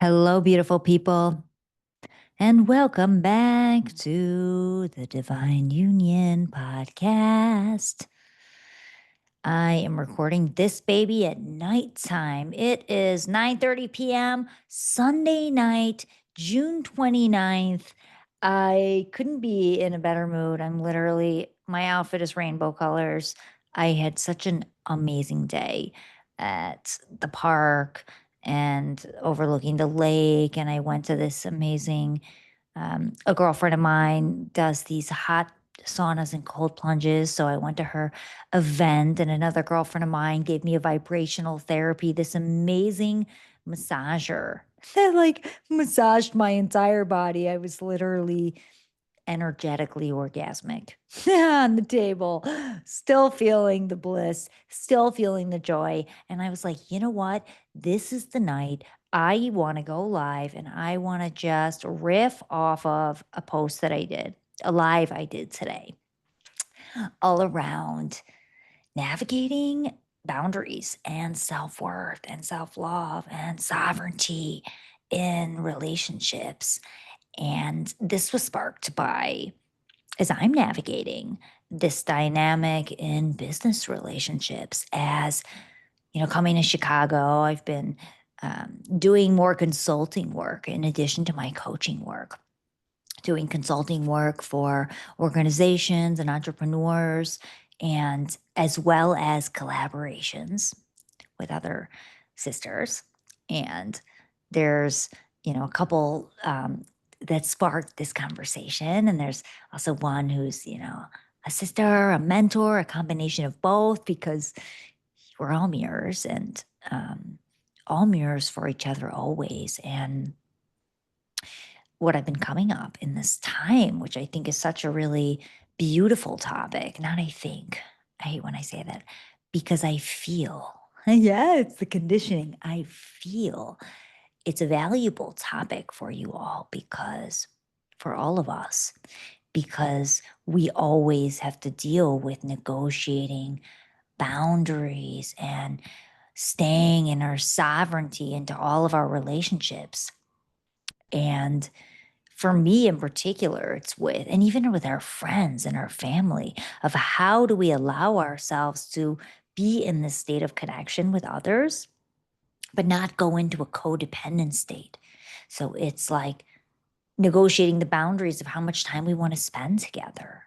Hello, beautiful people, and welcome back to the Divine Union podcast. I am recording this baby at nighttime. It is 9:30 p.m. Sunday night, June 29th. I couldn't be in a better mood. My outfit is rainbow colors. I had such an amazing day at the park and overlooking the lake, and I went to this amazing a girlfriend of mine does these hot saunas and cold plunges. So I went to her event, and another girlfriend of mine gave me a vibrational therapy, this amazing massager that massaged my entire body. I was literally energetically orgasmic on the table, still feeling the bliss, still feeling the joy. And I was like, you know what? This is the night I want to go live and I want to just riff off of a post that I did, a live I did today, all around navigating boundaries and self worth and self love and sovereignty in relationships. And this was sparked by as I'm navigating this dynamic in business relationships, as coming to Chicago, I've been doing more consulting work in addition to my coaching work, doing consulting work for organizations and entrepreneurs, and as well as collaborations with other sisters. And there's, a couple that sparked this conversation. And there's also one who's, a sister, a mentor, a combination of both, because we're all mirrors and all mirrors for each other always. And what I've been coming up in this time, which I think is such a really beautiful topic, not I think, I hate when I say that, because I feel, yeah, it's the conditioning. I feel it's a valuable topic for you all because for all of us, because we always have to deal with negotiating boundaries and staying in our sovereignty into all of our relationships. And for me in particular, it's with, and even with our friends and our family, of how do we allow ourselves to be in this state of connection with others, but not go into a codependent state. So it's like negotiating the boundaries of how much time we want to spend together.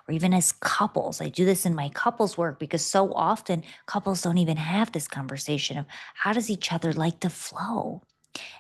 Or even as couples, I do this in my couples work because so often couples don't even have this conversation of how does each other like to flow.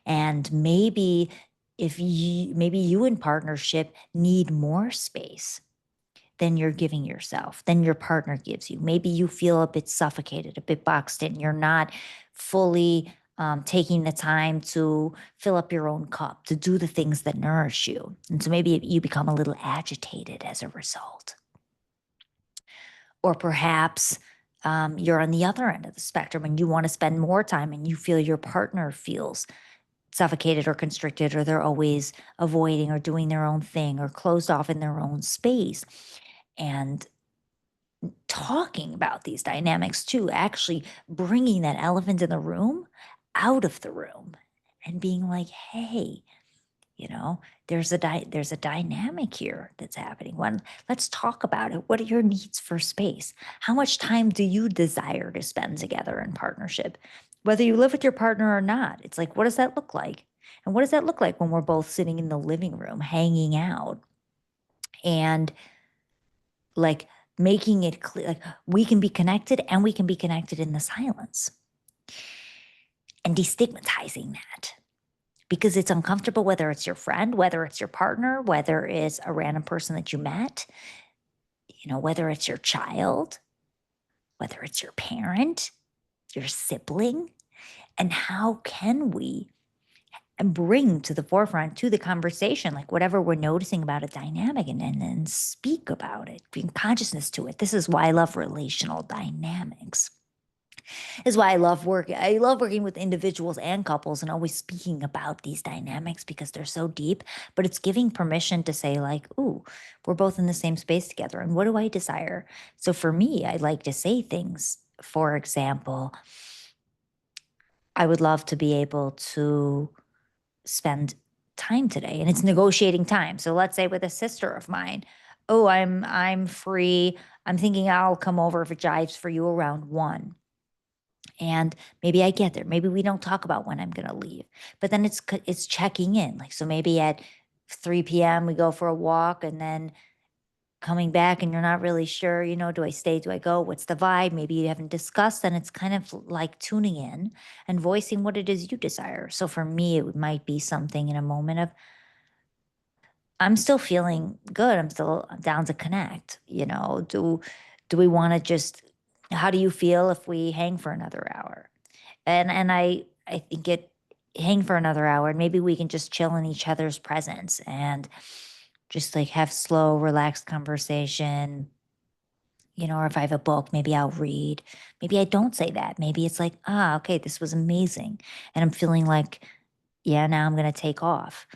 And maybe you in partnership need more space than you're giving yourself, than your partner gives you. Maybe you feel a bit suffocated, a bit boxed in. You're not fully taking the time to fill up your own cup, to do the things that nourish you. And so maybe you become a little agitated as a result. Or perhaps you're on the other end of the spectrum and you want to spend more time and you feel your partner feels suffocated or constricted, or they're always avoiding or doing their own thing or closed off in their own space. And talking about these dynamics too, actually bringing that elephant in the room out of the room and being like, hey, there's a dynamic here that's happening. Let's talk about it. What are your needs for space? How much time do you desire to spend together in partnership? Whether you live with your partner or not, it's like, what does that look like? And what does that look like when we're both sitting in the living room hanging out and like making it clear, like we can be connected and we can be connected in the silence, and destigmatizing that, because it's uncomfortable, whether it's your friend, whether it's your partner, whether it's a random person that you met, whether it's your child, whether it's your parent, your sibling. And how can we bring to the forefront, to the conversation, like whatever we're noticing about a dynamic, and then speak about it, bring consciousness to it. This is why I love relational dynamics. Is why I love working with individuals and couples and always speaking about these dynamics because they're so deep, but it's giving permission to say like, ooh, we're both in the same space together. And what do I desire? So for me, I like to say things, for example, I would love to be able to spend time today? And it's negotiating time. So let's say with a sister of mine, oh, I'm free. I'm thinking I'll come over if it jives for you around 1. And maybe I get there. Maybe we don't talk about when I'm going to leave. But then it's checking in. Like, so maybe at 3 p.m. we go for a walk, and then coming back and you're not really sure, do I stay? Do I go? What's the vibe? Maybe you haven't discussed. Then it's kind of like tuning in and voicing what it is you desire. So for me, it might be something in a moment of, I'm still feeling good. I'm still down to connect. Do we want to just, how do you feel if we hang for another hour? And I think hang for another hour, and maybe we can just chill in each other's presence and just like have slow, relaxed conversation. Or if I have a book, maybe I'll read. Maybe I don't say that. Maybe it's like, okay, this was amazing. And I'm feeling like, yeah, now I'm going to take off,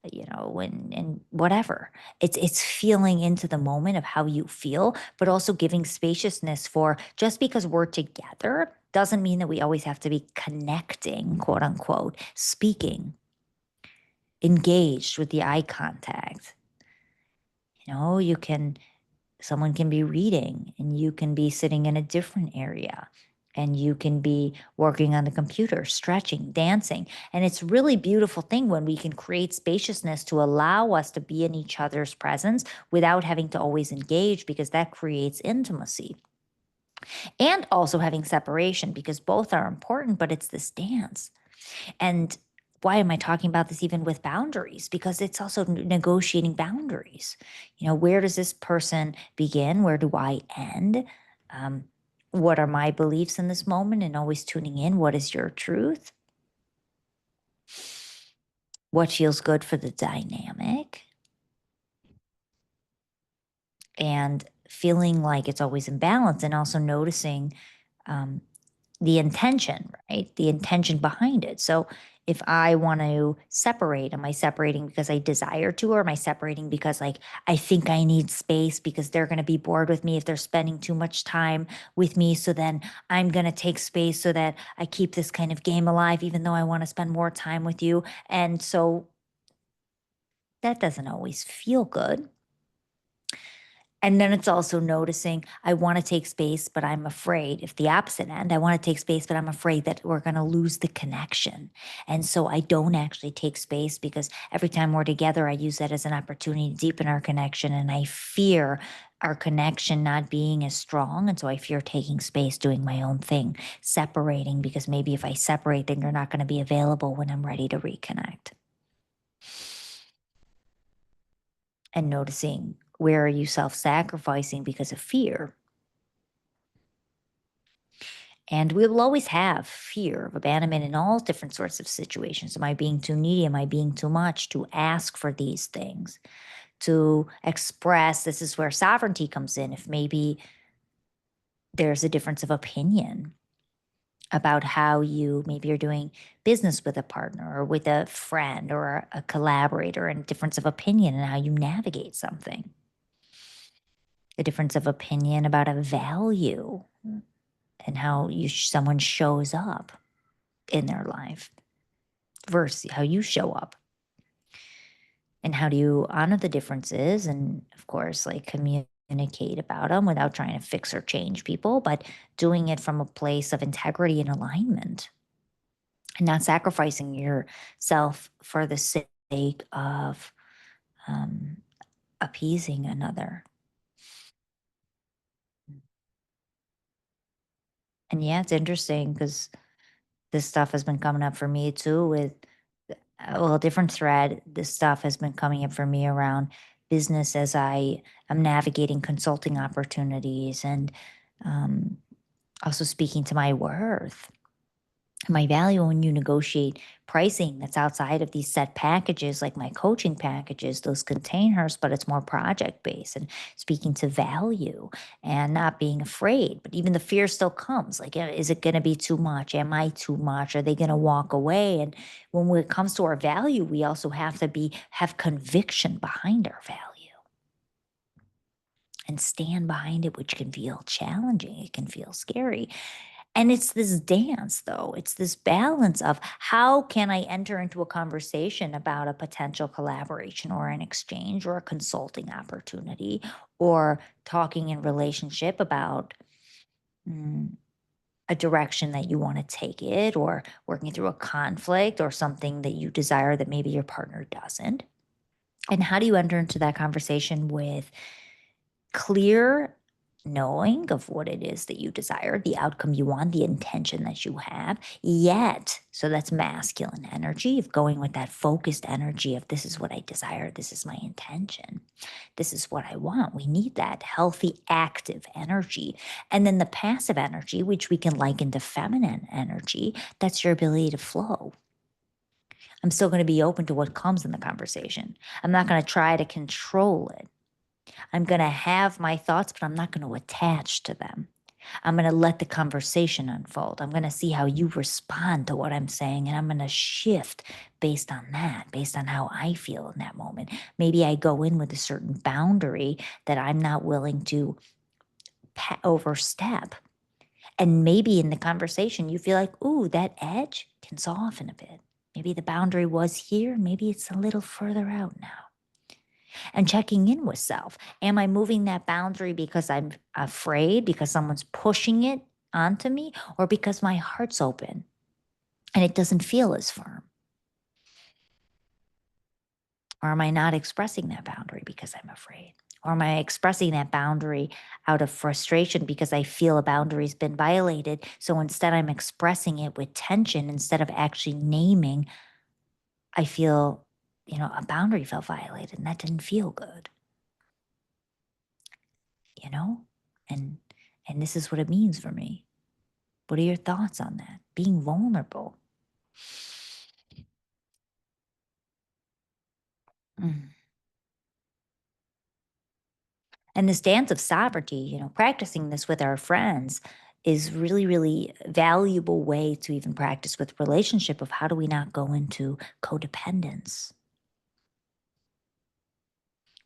and whatever. It's feeling into the moment of how you feel, but also giving spaciousness for, just because we're together doesn't mean that we always have to be connecting, quote unquote, speaking, engaged with the eye contact. Someone can be reading and you can be sitting in a different area, and you can be working on the computer, stretching, dancing. And it's really beautiful thing when we can create spaciousness to allow us to be in each other's presence without having to always engage, because that creates intimacy. And also having separation, because both are important, but it's this dance. And why am I talking about this even with boundaries? Because it's also negotiating boundaries. Where does this person begin? Where do I end? Um, what are my beliefs in this moment? And always tuning in. What is your truth? What feels good for the dynamic? And feeling like it's always in balance, and also noticing um, the intention, right? The intention behind it. So if I want to separate, am I separating because I desire to, or am I separating because like I think I need space because they're going to be bored with me if they're spending too much time with me? So then I'm going to take space so that I keep this kind of game alive, even though I want to spend more time with you. And so that doesn't always feel good. And then it's also noticing, I want to take space, but I'm afraid. If the opposite end, I want to take space, but I'm afraid that we're going to lose the connection. And so I don't actually take space, because every time we're together, I use that as an opportunity to deepen our connection. And I fear our connection not being as strong. And so I fear taking space, doing my own thing, separating, because maybe if I separate, then you're not going to be available when I'm ready to reconnect. And noticing, where are you self-sacrificing because of fear? And we will always have fear of abandonment in all different sorts of situations. Am I being too needy? Am I being too much? To ask for these things, to express. This is where sovereignty comes in. If maybe there's a difference of opinion about how maybe you're doing business with a partner or with a friend or a collaborator, and difference of opinion in how you navigate something, a difference of opinion about a value and how someone shows up in their life versus how you show up. And how do you honor the differences, and of course, like, communicate about them without trying to fix or change people, but doing it from a place of integrity and alignment, and not sacrificing yourself for the sake of um, appeasing another. And yeah, it's interesting because this stuff has been coming up for me too with, well, a different thread. This stuff has been coming up for me around business as I am navigating consulting opportunities, and um, also speaking to my worth, my value. When you negotiate pricing that's outside of these set packages, like my coaching packages, those containers, but it's more project based, and speaking to value and not being afraid. But even the fear still comes, like, is it going to be too much? Am I too much? Are they going to walk away? And when it comes to our value, we also have to have conviction behind our value and stand behind it, which can feel challenging. It can feel scary. And it's this dance, though. It's this balance of how can I enter into a conversation about a potential collaboration or an exchange or a consulting opportunity or talking in relationship about mm, a direction that you want to take it or working through a conflict or something that you desire that maybe your partner doesn't. And how do you enter into that conversation with clear knowing of what it is that you desire, the outcome you want, the intention that you have, yet, so that's masculine energy of going with that focused energy of this is what I desire, this is my intention, this is what I want. We need that healthy, active energy. And then the passive energy, which we can liken to feminine energy, that's your ability to flow. I'm still going to be open to what comes in the conversation. I'm not going to try to control it. I'm going to have my thoughts, but I'm not going to attach to them. I'm going to let the conversation unfold. I'm going to see how you respond to what I'm saying, and I'm going to shift based on that, based on how I feel in that moment. Maybe I go in with a certain boundary that I'm not willing to overstep. And maybe in the conversation, you feel like, ooh, that edge can soften a bit. Maybe the boundary was here. Maybe it's a little further out now. And checking in with self. Am I moving that boundary because I'm afraid, because someone's pushing it onto me, or because my heart's open and it doesn't feel as firm? Or am I not expressing that boundary because I'm afraid? Or am I expressing that boundary out of frustration because I feel a boundary's been violated? So instead, I'm expressing it with tension instead of actually naming, I feel, a boundary felt violated and that didn't feel good. you know? And this is what it means for me. What are your thoughts on that? Being vulnerable. Mm. And this dance of sovereignty, practicing this with our friends is really, really valuable way to even practice with relationship of how do we not go into codependence?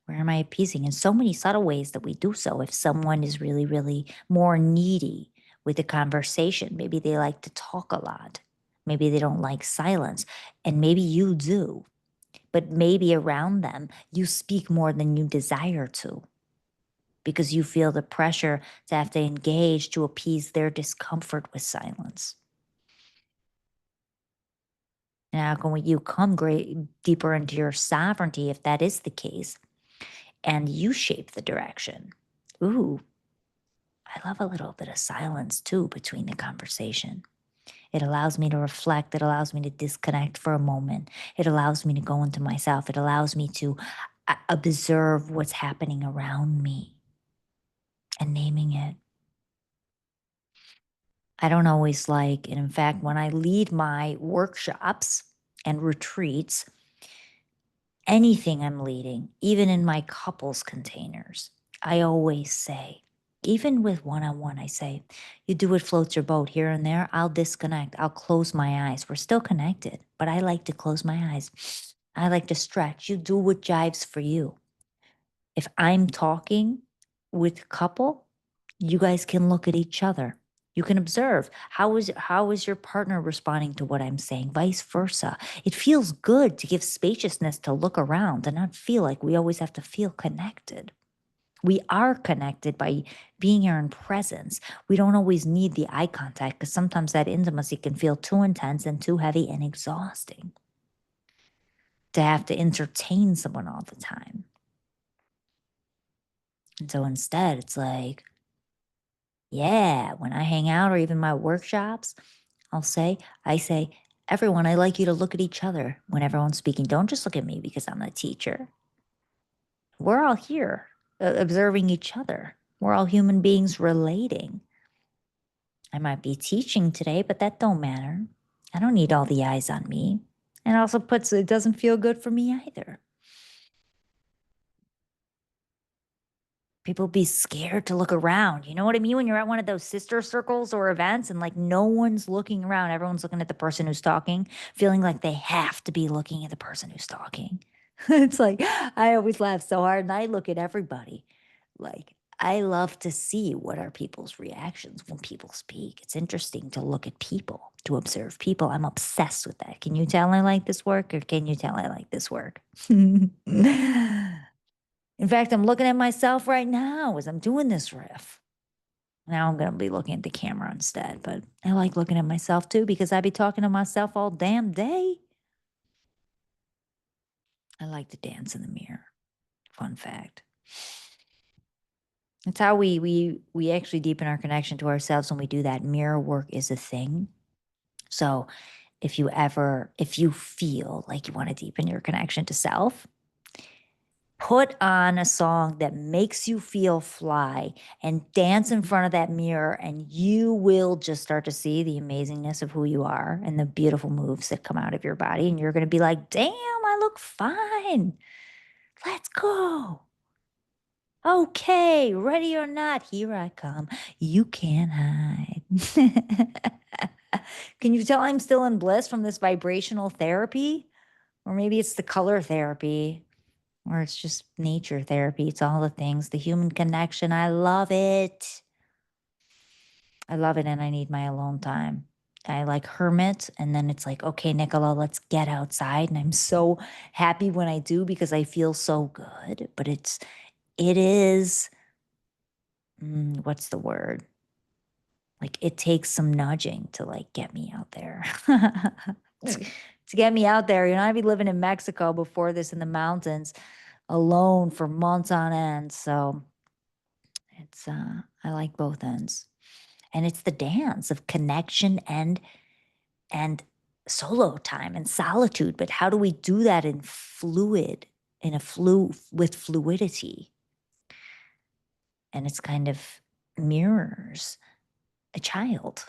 Where am I appeasing? In so many subtle ways that we do so. If someone is really, really more needy with a conversation, maybe they like to talk a lot. Maybe they don't like silence. And maybe you do. But maybe around them, you speak more than you desire to because you feel the pressure to have to engage to appease their discomfort with silence. Now, when you come deeper into your sovereignty, if that is the case, and you shape the direction, ooh, I love a little bit of silence too between the conversation. It allows me to reflect. It allows me to disconnect for a moment. It allows me to go into myself. It allows me to observe what's happening around me and naming it. I don't always like, and in fact, when I lead my workshops and retreats, anything I'm leading, even in my couples containers, I always say, even with one-on-one, I say, you do what floats your boat here and there. I'll disconnect. I'll close my eyes. We're still connected, but I like to close my eyes. I like to stretch. You do what jives for you. If I'm talking with a couple, you guys can look at each other. You can observe how is your partner responding to what I'm saying, vice versa. It feels good to give spaciousness to look around and not feel like we always have to feel connected. We are connected by being here in presence. We don't always need the eye contact because sometimes that intimacy can feel too intense and too heavy and exhausting to have to entertain someone all the time. And so instead, it's like, yeah, when I hang out or even my workshops, I say, everyone, I like you to look at each other when everyone's speaking. Don't just look at me because I'm the teacher. We're all here observing each other. We're all human beings relating. I might be teaching today, but that don't matter. I don't need all the eyes on me. And also it doesn't feel good for me either. People be scared to look around. You know what I mean? When you're at one of those sister circles or events and like no one's looking around, everyone's looking at the person who's talking, feeling like they have to be looking at the person who's talking. It's like, I always laugh so hard and I look at everybody like, I love to see what are people's reactions when people speak. It's interesting to look at people, to observe people. I'm obsessed with that. Can you tell I like this work, or can you tell I like this work? In fact, I'm looking at myself right now as I'm doing this riff. Now I'm going to be looking at the camera instead, but I like looking at myself too because I be talking to myself all damn day. I like to dance in the mirror. Fun fact. It's how we actually deepen our connection to ourselves when we do that. Mirror work is a thing. So if you feel like you want to deepen your connection to self, put on a song that makes you feel fly and dance in front of that mirror, and you will just start to see the amazingness of who you are and the beautiful moves that come out of your body. And you're going to be like, damn, I look fine. Let's go. Okay, ready or not, here I come. You can't hide. Can you tell I'm still in bliss from this vibrational therapy? Or maybe it's the color therapy, or it's just nature therapy. It's all the things, the human connection. I love it. I love it, and I need my alone time. I like hermit, and then it's like, okay, Nicola, let's get outside. And I'm so happy when I do because I feel so good. But it is, what's the word? Like it takes some nudging to like get me out there. To get me out there. I'd be living in Mexico before this in the mountains alone for months on end. So it's I like both ends. And it's the dance of connection and solo time and solitude. But how do we do that with fluidity? And it's kind of mirrors a child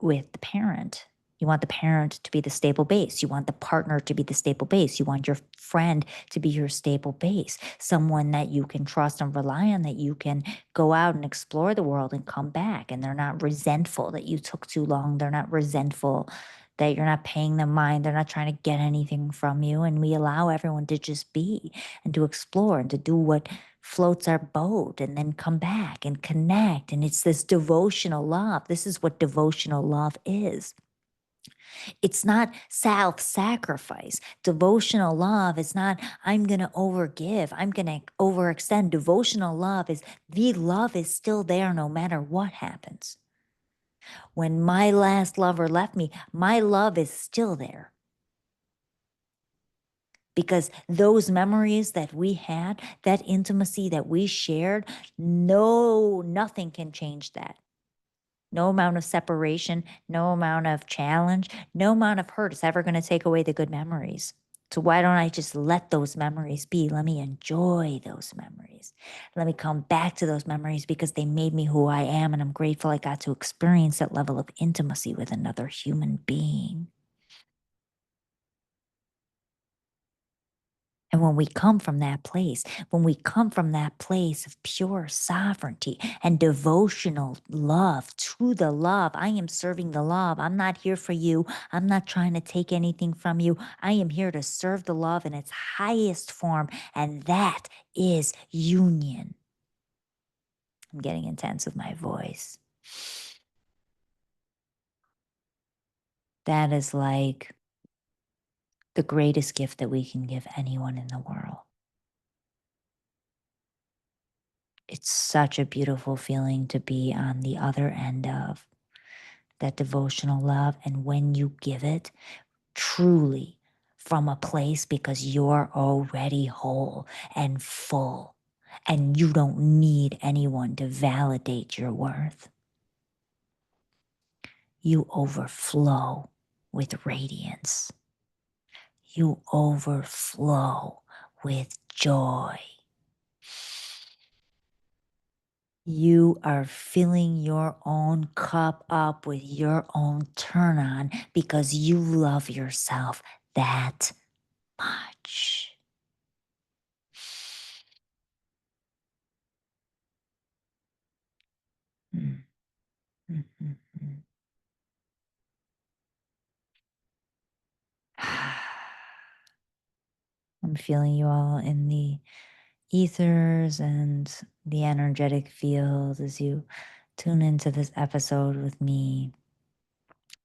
with the parent. You want the parent to be the stable base. You want the partner to be the stable base. You want your friend to be your stable base, someone that you can trust and rely on, that you can go out and explore the world and come back. And they're not resentful that you took too long. They're not resentful that you're not paying them mind. They're not trying to get anything from you. And we allow everyone to just be and to explore and to do what floats our boat and then come back and connect. And it's this devotional love. This is what devotional love is. It's not self-sacrifice. Devotional love is not, I'm going to overgive. I'm going to overextend. Devotional love is the love is still there no matter what happens. When my last lover left me, my love is still there. Because those memories that we had, that intimacy that we shared, nothing can change that. No amount of separation, no amount of challenge, no amount of hurt is ever going to take away the good memories. So why don't I just let those memories be? Let me enjoy those memories. Let me come back to those memories because they made me who I am, and I'm grateful I got to experience that level of intimacy with another human being. And when we come from that place, when we come from that place of pure sovereignty and devotional love to the love, I am serving the love. I'm not here for you. I'm not trying to take anything from you. I am here to serve the love in its highest form, and that is union. I'm getting intense with my voice. That is like the greatest gift that we can give anyone in the world. It's such a beautiful feeling to be on the other end of that devotional love. And when you give it truly from a place because you're already whole and full and you don't need anyone to validate your worth, you overflow with radiance. You overflow with joy. You are filling your own cup up with your own turn on because you love yourself that much. Mm, mm, mm, mm. I'm feeling you all in the ethers and the energetic field as you tune into this episode with me.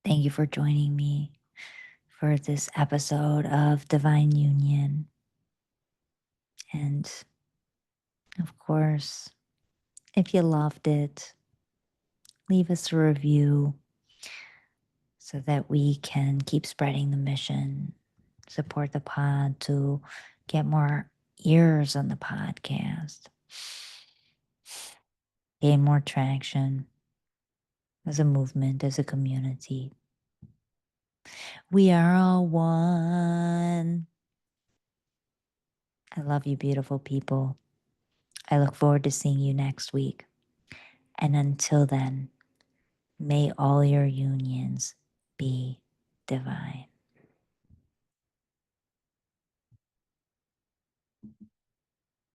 Thank you for joining me for this episode of Divine Union. And of course, if you loved it, leave us a review so that we can keep spreading the mission, support the pod to get more ears on the podcast, gain more traction as a movement, as a community. We are all one. I love you, beautiful people. I look forward to seeing you next week. And until then, may all your unions be divine.